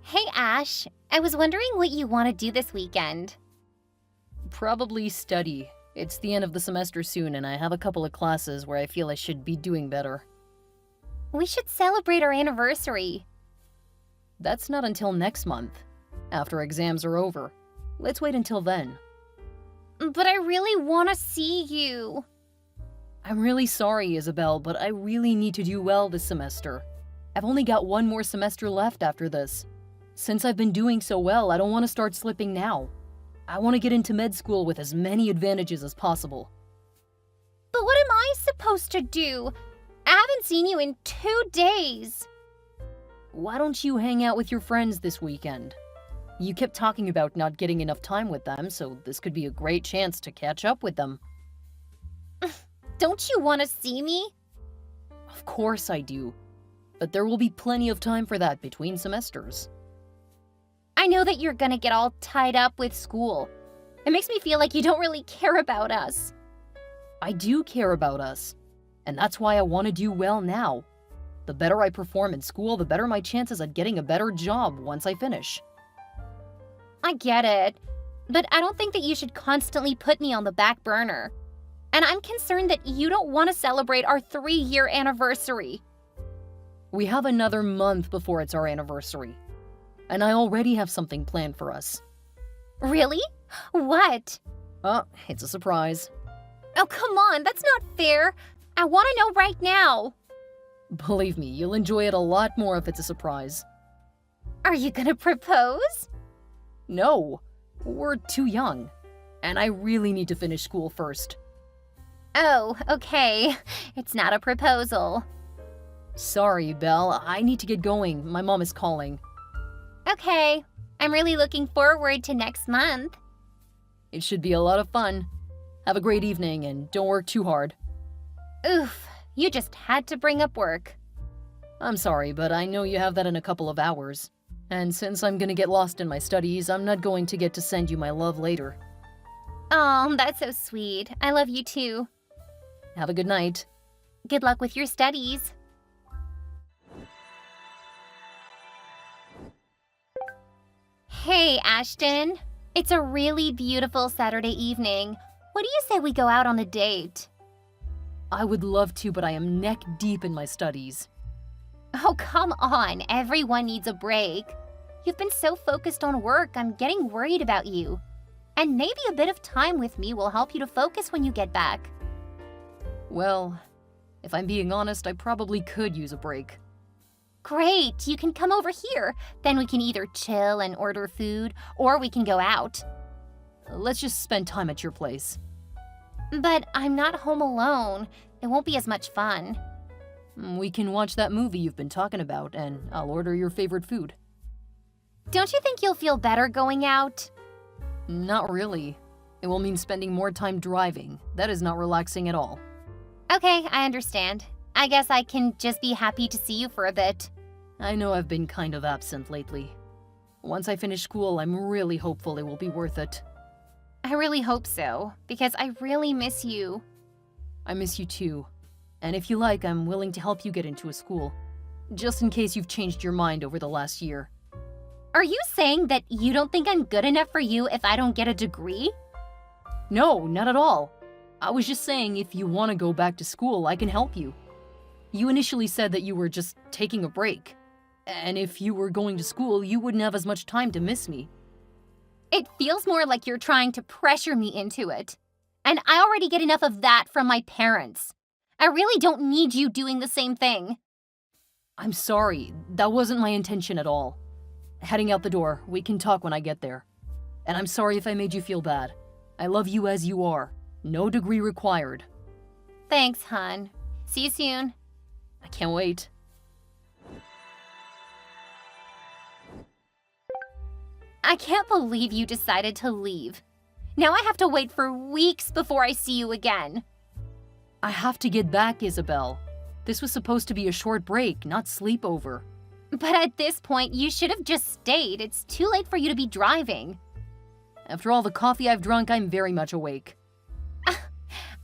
Hey Ash, I was wondering what you want to do this weekend. Probably study. It's the end of the semester soon, and I have a couple of classes where I feel I should be doing better. We should celebrate our anniversary. That's not until next month, after exams are over. Let's wait until then. But I really want to see you. I'm really sorry, Isabel, but I really need to do well this semester. I've only got one more semester left after this. Since I've been doing so well, I don't want to start slipping now. I want to get into med school with as many advantages as possible. But what am I supposed to do? I haven't seen you in 2 days. Why don't you hang out with your friends this weekend? You kept talking about not getting enough time with them, so this could be a great chance to catch up with them. Don't you want to see me? Of course I do. But there will be plenty of time for that between semesters. I know that you're gonna get all tied up with school. It makes me feel like you don't really care about us. I do care about us, and that's why I want to do well now. The better I perform in school, the better my chances at getting a better job once I finish. I get it, but I don't think that you should constantly put me on the back burner. And I'm concerned that you don't want to celebrate our 3-year anniversary. We have another month before it's our anniversary, and I already have something planned for us. Really? What? It's a surprise. Oh, come on, that's not fair. I want to know right now. Believe me, you'll enjoy it a lot more if it's a surprise. Are you gonna propose? No, we're too young, and I really need to finish school first. Oh, okay. It's not a proposal. Sorry, Belle, I need to get going. My mom is calling. Okay, I'm really looking forward to next month. It should be a lot of fun. Have a great evening, and don't work too hard. Oof, you just had to bring up work. I'm sorry, but I know you have that in a couple of hours. And since I'm gonna get lost in my studies, I'm not going to get to send you my love later. Oh, that's so sweet. I love you too. Have a good night. Good luck with your studies. Hey, Ashton. It's a really beautiful Saturday evening. What do you say we go out on a date? I would love to, but I am neck deep in my studies. Oh, come on. Everyone needs a break. You've been so focused on work, I'm getting worried about you. And maybe a bit of time with me will help you to focus when you get back. Well, if I'm being honest, I probably could use a break. Great, you can come over here. Then we can either chill and order food, or we can go out. Let's just spend time at your place. But I'm not home alone. It won't be as much fun. We can watch that movie you've been talking about, and I'll order your favorite food. Don't you think you'll feel better going out? Not really. It will mean spending more time driving. That is not relaxing at all. Okay, I understand. I guess I can just be happy to see you for a bit. I know I've been kind of absent lately. Once I finish school, I'm really hopeful it will be worth it. I really hope so, because I really miss you. I miss you too. And if you like, I'm willing to help you get into a school. Just in case you've changed your mind over the last year. Are you saying that you don't think I'm good enough for you if I don't get a degree? No, not at all. I was just saying if you want to go back to school, I can help you. You initially said that you were just taking a break. And if you were going to school, you wouldn't have as much time to miss me. It feels more like you're trying to pressure me into it. And I already get enough of that from my parents. I really don't need you doing the same thing. I'm sorry. That wasn't my intention at all. Heading out the door. We can talk when I get there. And I'm sorry if I made you feel bad. I love you as you are. No degree required. Thanks, hon. See you soon. I can't wait. I can't believe you decided to leave. Now I have to wait for weeks before I see you again. I have to get back, Isabel. This was supposed to be a short break, not sleepover. But at this point, you should have just stayed. It's too late for you to be driving. After all the coffee I've drunk, I'm very much awake.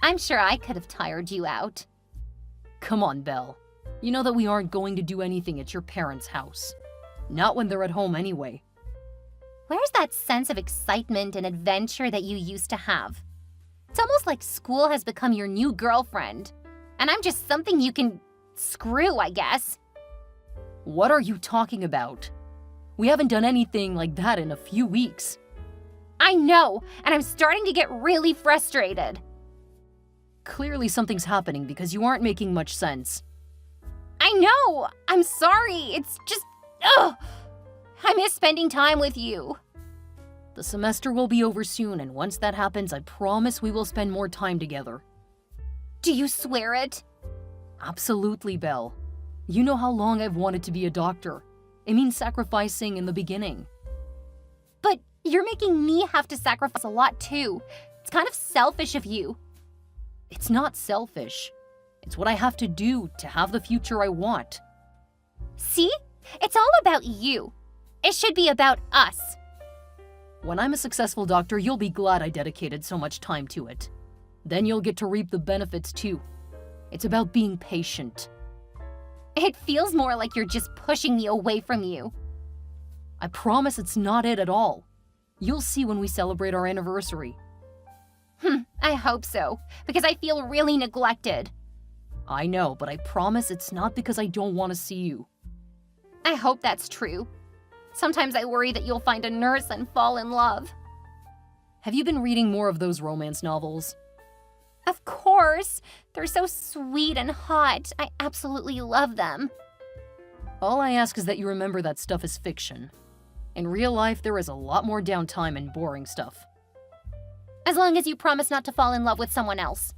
I'm sure I could have tired you out. Come on, Belle. You know that we aren't going to do anything at your parents' house. Not when they're at home anyway. Where's that sense of excitement and adventure that you used to have? It's almost like school has become your new girlfriend, and I'm just something you can screw, I guess. What are you talking about? We haven't done anything like that in a few weeks. I know, and I'm starting to get really frustrated. Clearly something's happening because you aren't making much sense. I know! I'm sorry, it's just, ugh! I miss spending time with you. The semester will be over soon, and once that happens, I promise we will spend more time together. Do you swear it? Absolutely, Belle. You know how long I've wanted to be a doctor. It means sacrificing in the beginning. But you're making me have to sacrifice a lot too. It's kind of selfish of you. It's not selfish. It's what I have to do to have the future I want. See? It's all about you. It should be about us. When I'm a successful doctor, you'll be glad I dedicated so much time to it. Then you'll get to reap the benefits too. It's about being patient. It feels more like you're just pushing me away from you. I promise it's not it at all. You'll see when we celebrate our anniversary. I hope so, because I feel really neglected. I know, but I promise it's not because I don't want to see you. I hope that's true. Sometimes I worry that you'll find a nurse and fall in love. Have you been reading more of those romance novels? Of course! They're so sweet and hot. I absolutely love them. All I ask is that you remember that stuff is fiction. In real life, there is a lot more downtime and boring stuff. As long as you promise not to fall in love with someone else.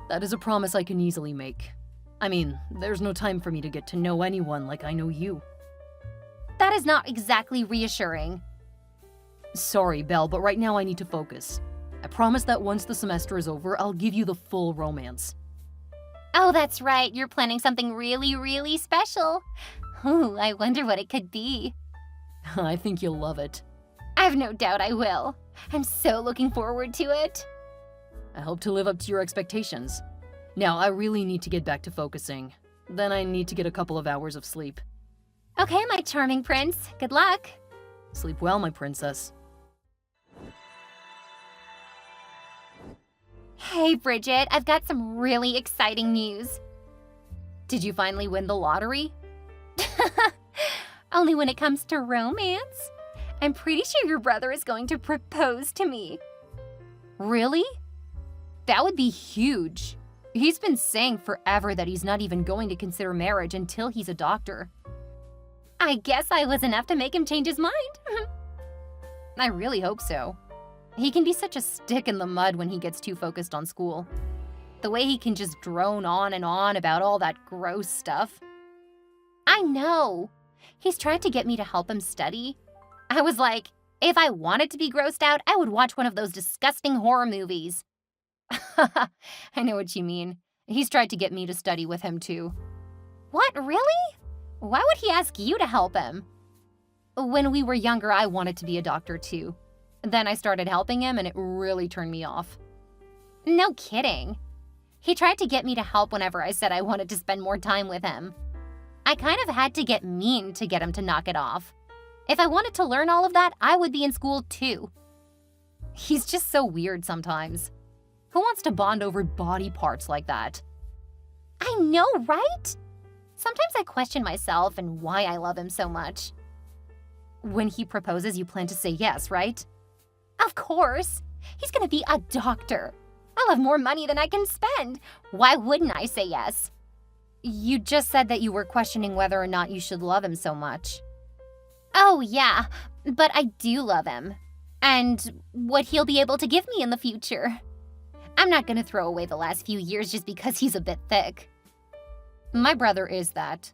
That is a promise I can easily make. I mean, there's no time for me to get to know anyone like I know you. That is not exactly reassuring. Sorry, Belle, but right now I need to focus. I promise that once the semester is over, I'll give you the full romance. Oh, that's right. You're planning something really, really special. Ooh, I wonder what it could be. I think you'll love it. I've no doubt I will. I'm so looking forward to it. I hope to live up to your expectations. Now, I really need to get back to focusing. Then I need to get a couple of hours of sleep. Okay, my charming prince. Good luck. Sleep well, my princess. Hey, Bridget, I've got some really exciting news. Did you finally win the lottery? Only when it comes to romance. I'm pretty sure your brother is going to propose to me. Really? That would be huge. He's been saying forever that he's not even going to consider marriage until he's a doctor. I guess I was enough to make him change his mind. I really hope so. He can be such a stick in the mud when he gets too focused on school. The way he can just drone on and on about all that gross stuff. I know. He's tried to get me to help him study. I was like, if I wanted to be grossed out, I would watch one of those disgusting horror movies. I know what you mean. He's tried to get me to study with him too. What, really? Why would he ask you to help him? When we were younger, I wanted to be a doctor too. Then I started helping him and it really turned me off. No kidding. He tried to get me to help whenever I said I wanted to spend more time with him. I kind of had to get mean to get him to knock it off. If I wanted to learn all of that, I would be in school too. He's just so weird sometimes. Who wants to bond over body parts like that? I know, right? Sometimes I question myself and why I love him so much. When he proposes, you plan to say yes, right? Of course. He's gonna be a doctor. I'll have more money than I can spend. Why wouldn't I say yes? You just said that you were questioning whether or not you should love him so much. Oh, yeah, but I do love him. And what he'll be able to give me in the future. I'm not gonna throw away the last few years just because he's a bit thick. My brother is that.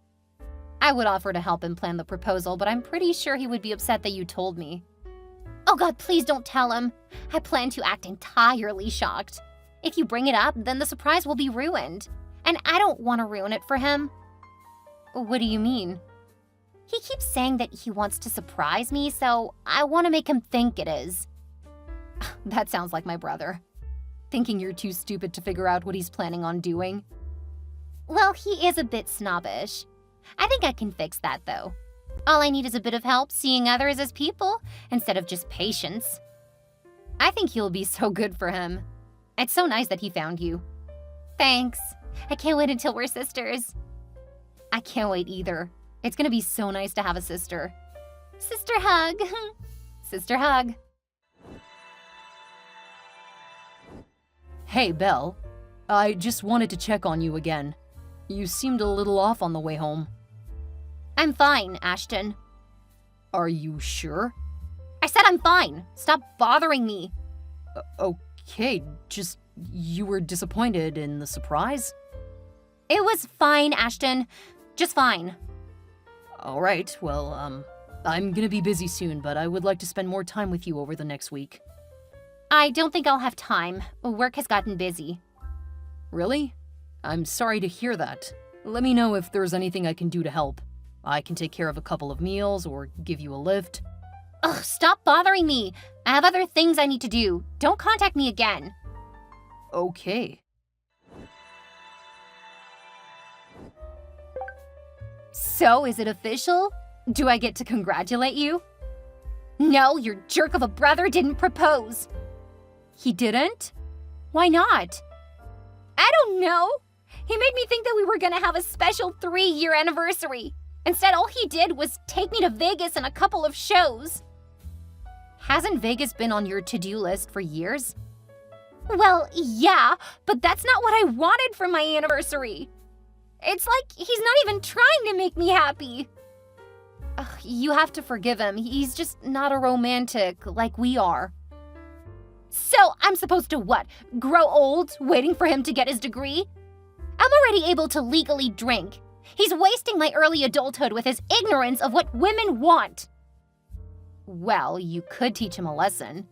I would offer to help him plan the proposal, but I'm pretty sure he would be upset that you told me. Oh God, please don't tell him. I plan to act entirely shocked. If you bring it up, then the surprise will be ruined. And I don't want to ruin it for him. What do you mean? He keeps saying that he wants to surprise me, so I want to make him think it is. That sounds like my brother. Thinking you're too stupid to figure out what he's planning on doing. Well, he is a bit snobbish. I think I can fix that, though. All I need is a bit of help seeing others as people instead of just patience. I think you'll be so good for him. It's so nice that he found you. Thanks. I can't wait until we're sisters. I can't wait either. It's gonna be so nice to have a sister. Sister hug. Sister hug. Hey, Belle. I just wanted to check on you again. You seemed a little off on the way home. I'm fine, Ashton. Are you sure? I said I'm fine. Stop bothering me. Okay, just you were disappointed in the surprise? It was fine, Ashton. Just fine. All right, well, I'm gonna be busy soon, but I would like to spend more time with you over the next week. I don't think I'll have time. Work has gotten busy. Really? I'm sorry to hear that. Let me know if there's anything I can do to help. I can take care of a couple of meals or give you a lift. Ugh, stop bothering me. I have other things I need to do. Don't contact me again. Okay. So, is it official? Do I get to congratulate you? No, your jerk of a brother didn't propose. He didn't? Why not? I don't know. He made me think that we were gonna have a special 3-year anniversary. Instead, all he did was take me to Vegas and a couple of shows. Hasn't Vegas been on your to-do list for years? Well, yeah, but that's not what I wanted for my anniversary. It's like he's not even trying to make me happy. Ugh, you have to forgive him. He's just not a romantic like we are. So I'm supposed to what? Grow old waiting for him to get his degree? I'm already able to legally drink. He's wasting my early adulthood with his ignorance of what women want. Well, you could teach him a lesson.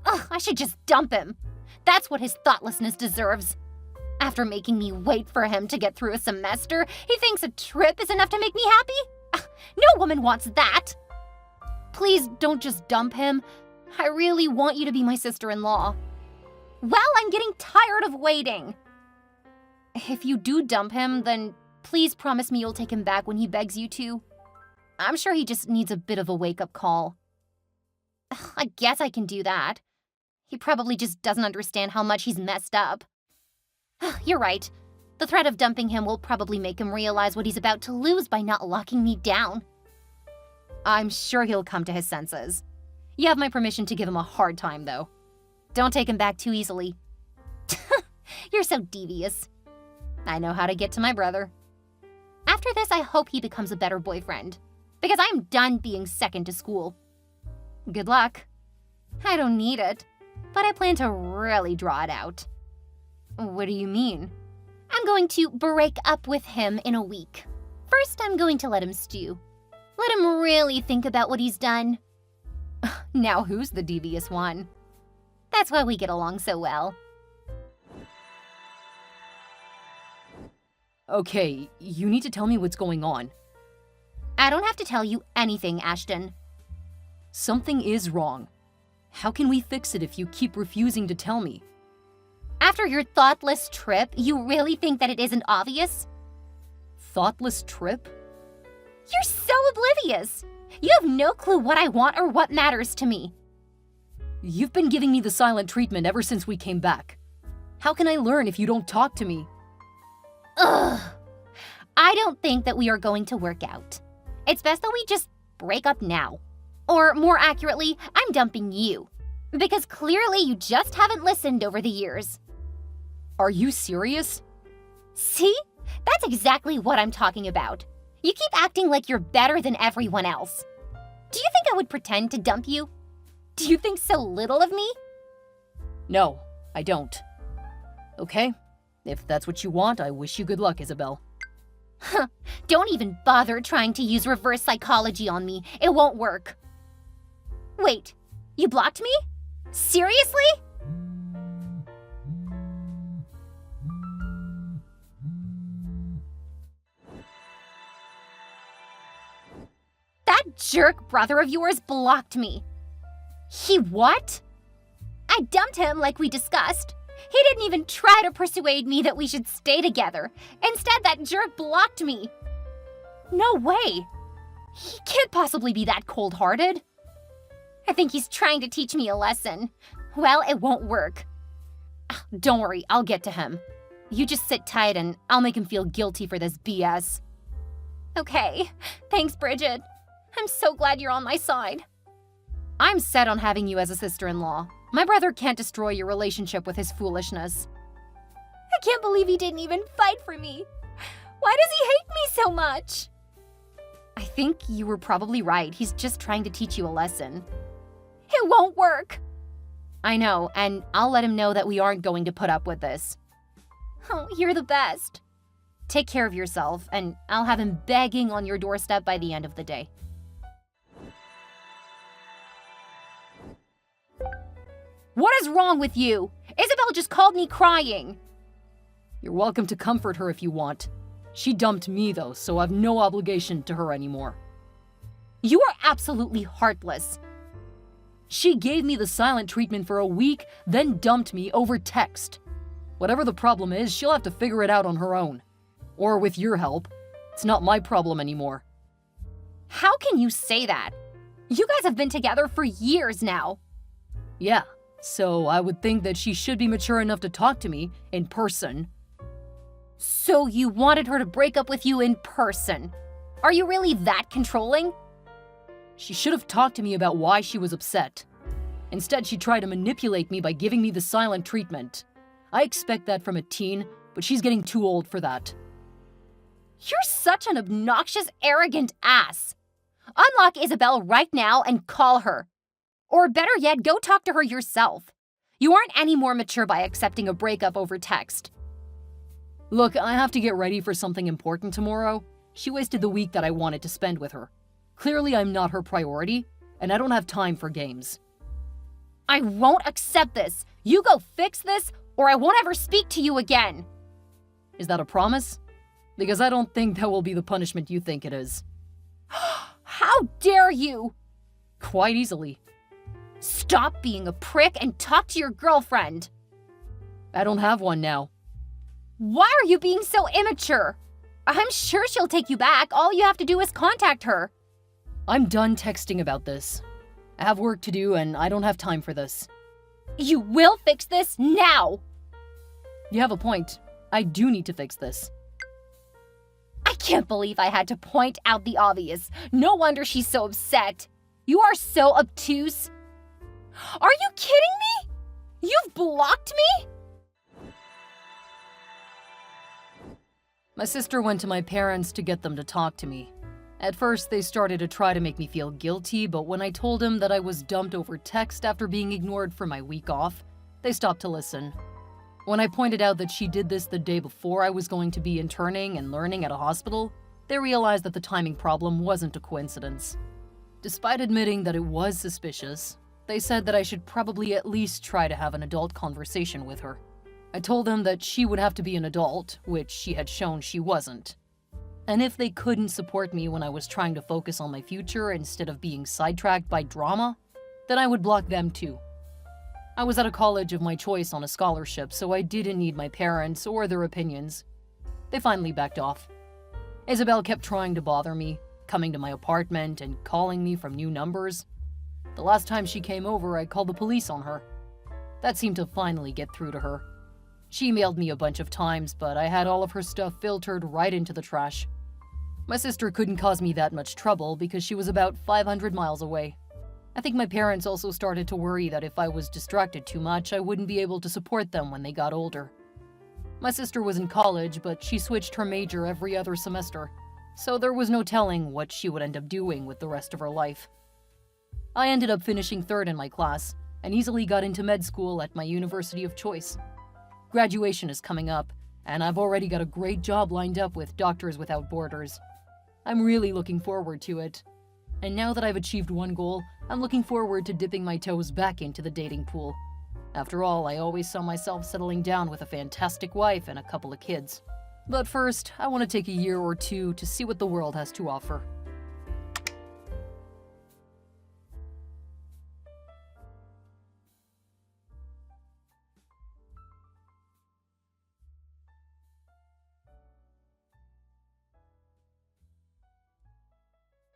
Ugh, I should just dump him. That's what his thoughtlessness deserves. After making me wait for him to get through a semester, he thinks a trip is enough to make me happy? Ugh, no woman wants that. Please don't just dump him. I really want you to be my sister-in-law. Well, I'm getting tired of waiting. If you do dump him, then please promise me you'll take him back when he begs you to. I'm sure he just needs a bit of a wake-up call. Ugh, I guess I can do that. He probably just doesn't understand how much he's messed up. You're right. The threat of dumping him will probably make him realize what he's about to lose by not locking me down. I'm sure he'll come to his senses. You have my permission to give him a hard time, though. Don't take him back too easily. You're so devious. I know how to get to my brother. After this, I hope he becomes a better boyfriend. Because I'm done being second to school. Good luck. I don't need it. But I plan to really draw it out. What do you mean? I'm going to break up with him in a week. First, I'm going to let him stew. Let him really think about what he's done. Now who's the devious one? That's why we get along so well. Okay, you need to tell me what's going on. I don't have to tell you anything, Ashton. Something is wrong. How can we fix it if you keep refusing to tell me? After your thoughtless trip, you really think that it isn't obvious? Thoughtless trip? You're so oblivious. You have no clue what I want or what matters to me. You've been giving me the silent treatment ever since we came back. How can I learn if you don't talk to me? Ugh. I don't think that we are going to work out. It's best that we just break up now. Or more accurately, I'm dumping you. Because clearly you just haven't listened over the years. Are you serious? See? That's exactly what I'm talking about. You keep acting like you're better than everyone else. Do you think I would pretend to dump you? Do you think so little of me? No, I don't. Okay, if that's what you want, I wish you good luck, Isabel. Huh, don't even bother trying to use reverse psychology on me. It won't work. Wait, you blocked me? Seriously? That jerk brother of yours blocked me. He what? I dumped him like we discussed. He didn't even try to persuade me that we should stay together. Instead, that jerk blocked me. No way. He can't possibly be that cold-hearted. I think he's trying to teach me a lesson. Well, it won't work. Don't worry, I'll get to him. You just sit tight and I'll make him feel guilty for this BS. Okay, thanks, Bridget. I'm so glad you're on my side. I'm set on having you as a sister-in-law. My brother can't destroy your relationship with his foolishness. I can't believe he didn't even fight for me. Why does he hate me so much? I think you were probably right. He's just trying to teach you a lesson. It won't work. I know, and I'll let him know that we aren't going to put up with this. Oh, you're the best. Take care of yourself, and I'll have him begging on your doorstep by the end of the day. What is wrong with you? Isabel just called me crying. You're welcome to comfort her if you want. She dumped me, though, so I've no obligation to her anymore. You are absolutely heartless. She gave me the silent treatment for a week, then dumped me over text. Whatever the problem is, she'll have to figure it out on her own. Or with your help. It's not my problem anymore. How can you say that? You guys have been together for years now. Yeah, so I would think that she should be mature enough to talk to me in person. So you wanted her to break up with you in person? Are you really that controlling? She should have talked to me about why she was upset. Instead, she tried to manipulate me by giving me the silent treatment. I expect that from a teen, but she's getting too old for that. You're such an obnoxious, arrogant ass. Unlock Isabel right now and call her. Or better yet, go talk to her yourself. You aren't any more mature by accepting a breakup over text. Look, I have to get ready for something important tomorrow. She wasted the week that I wanted to spend with her. Clearly, I'm not her priority, and I don't have time for games. I won't accept this. You go fix this, or I won't ever speak to you again. Is that a promise? Because I don't think that will be the punishment you think it is. How dare you! Quite easily. Stop being a prick and talk to your girlfriend. I don't have one now. Why are you being so immature? I'm sure she'll take you back. All you have to do is contact her. I'm done texting about this. I have work to do and I don't have time for this. You will fix this now. You have a point. I do need to fix this. I can't believe I had to point out the obvious. No wonder she's so upset. You are so obtuse. Are you kidding me? You've blocked me? My sister went to my parents to get them to talk to me. At first, they started to try to make me feel guilty, but when I told them that I was dumped over text after being ignored for my week off, they stopped to listen. When I pointed out that she did this the day before I was going to be interning and learning at a hospital, they realized that the timing problem wasn't a coincidence. Despite admitting that it was suspicious, they said that I should probably at least try to have an adult conversation with her. I told them that she would have to be an adult, which she had shown she wasn't. And if they couldn't support me when I was trying to focus on my future instead of being sidetracked by drama, then I would block them too. I was at a college of my choice on a scholarship, so I didn't need my parents or their opinions. They finally backed off. Isabel kept trying to bother me, coming to my apartment and calling me from new numbers. The last time she came over, I called the police on her. That seemed to finally get through to her. She emailed me a bunch of times, but I had all of her stuff filtered right into the trash. My sister couldn't cause me that much trouble because she was about 500 miles away. I think my parents also started to worry that if I was distracted too much, I wouldn't be able to support them when they got older. My sister was in college, but she switched her major every other semester, so there was no telling what she would end up doing with the rest of her life. I ended up finishing third in my class and easily got into med school at my university of choice. Graduation is coming up, and I've already got a great job lined up with Doctors Without Borders. I'm really looking forward to it. And now that I've achieved one goal, I'm looking forward to dipping my toes back into the dating pool. After all, I always saw myself settling down with a fantastic wife and a couple of kids. But first, I want to take a year or two to see what the world has to offer.